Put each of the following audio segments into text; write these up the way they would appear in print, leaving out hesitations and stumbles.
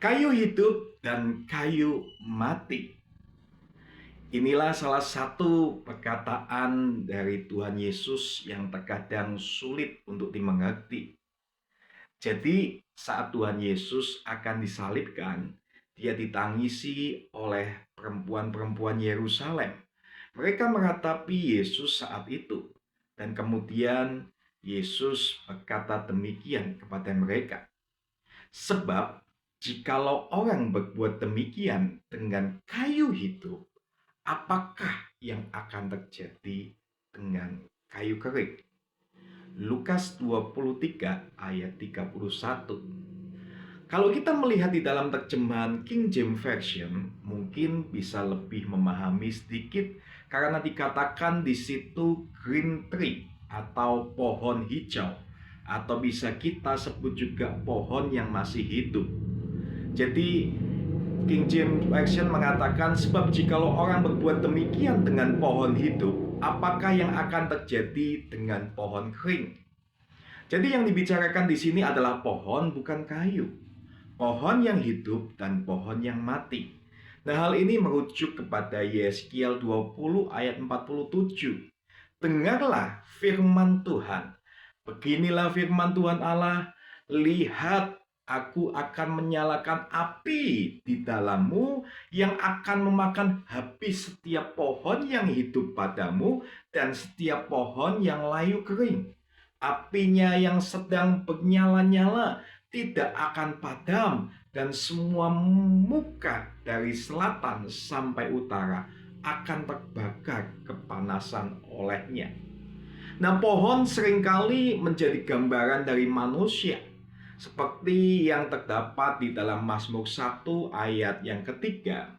Kayu hidup dan kayu mati. Inilah salah satu perkataan dari Tuhan Yesus yang terkadang sulit untuk dimengerti. Jadi saat Tuhan Yesus akan disalibkan, dia ditangisi oleh perempuan-perempuan Yerusalem. Mereka meratapi Yesus saat itu. Dan kemudian Yesus berkata demikian kepada mereka. Sebab jikalau orang berbuat demikian dengan kayu hidup, apakah yang akan terjadi dengan kayu kering? Lukas 23 ayat 31. Kalau kita melihat di dalam terjemahan King James Version, mungkin bisa lebih memahami sedikit karena dikatakan di situ green tree atau pohon hijau, atau bisa kita sebut juga pohon yang masih hidup. Jadi King James Version mengatakan, sebab jikalau orang berbuat demikian dengan pohon hidup, apakah yang akan terjadi dengan pohon kering? Jadi yang dibicarakan di sini adalah pohon, bukan kayu. Pohon yang hidup dan pohon yang mati. Nah, hal ini merujuk kepada Yeskiel 20 ayat 47. Dengarlah firman Tuhan. Beginilah firman Tuhan Allah, lihat aku akan menyalakan api di dalammu yang akan memakan habis setiap pohon yang hidup padamu dan setiap pohon yang layu kering. Apinya yang sedang bernyala-nyala tidak akan padam, dan semua muka dari selatan sampai utara akan terbakar kepanasan olehnya. Nah, pohon seringkali menjadi gambaran dari manusia, seperti yang terdapat di dalam Mazmur 1 ayat yang ketiga.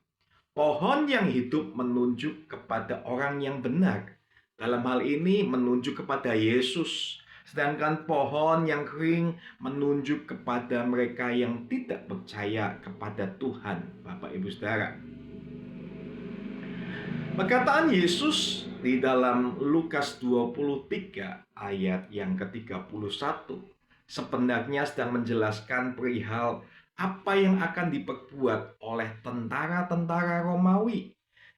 Pohon yang hidup menunjuk kepada orang yang benar. Dalam hal ini menunjuk kepada Yesus. Sedangkan pohon yang kering menunjuk kepada mereka yang tidak percaya kepada Tuhan, Bapak Ibu Saudara. Perkataan Yesus di dalam Lukas 23 ayat yang ke-31 sebenarnya sedang menjelaskan perihal apa yang akan diperbuat oleh tentara-tentara Romawi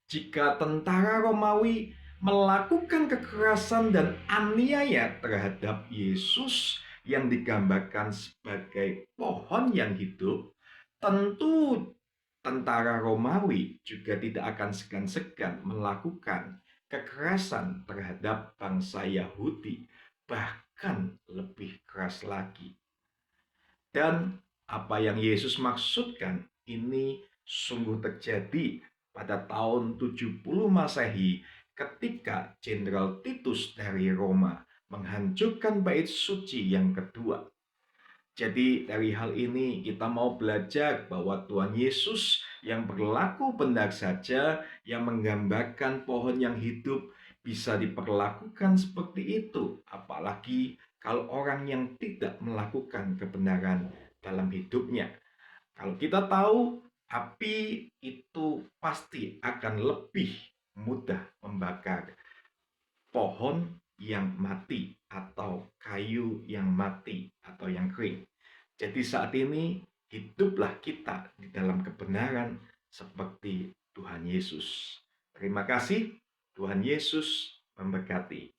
jika tentara Romawi melakukan kekerasan dan aniaya terhadap Yesus yang digambarkan sebagai pohon yang hidup. Tentu tentara Romawi juga tidak akan segan-segan melakukan kekerasan terhadap bangsa Yahudi, bahkan lebih keras lagi. Dan apa yang Yesus maksudkan ini sungguh terjadi pada tahun 70 Masehi ketika Jenderal Titus dari Roma menghancurkan bait suci yang kedua. Jadi dari hal ini kita mau belajar bahwa Tuhan Yesus yang berlaku benar saja, yang menggambarkan pohon yang hidup, bisa diperlakukan seperti itu. Apalagi kalau orang yang tidak melakukan kebenaran dalam hidupnya. Kalau kita tahu api itu pasti akan lebih mudah membakar pohon yang mati atau kayu yang mati atau yang kering. Jadi saat ini hiduplah kita di dalam kebenaran seperti Tuhan Yesus. Terima kasih, Tuhan Yesus memberkati.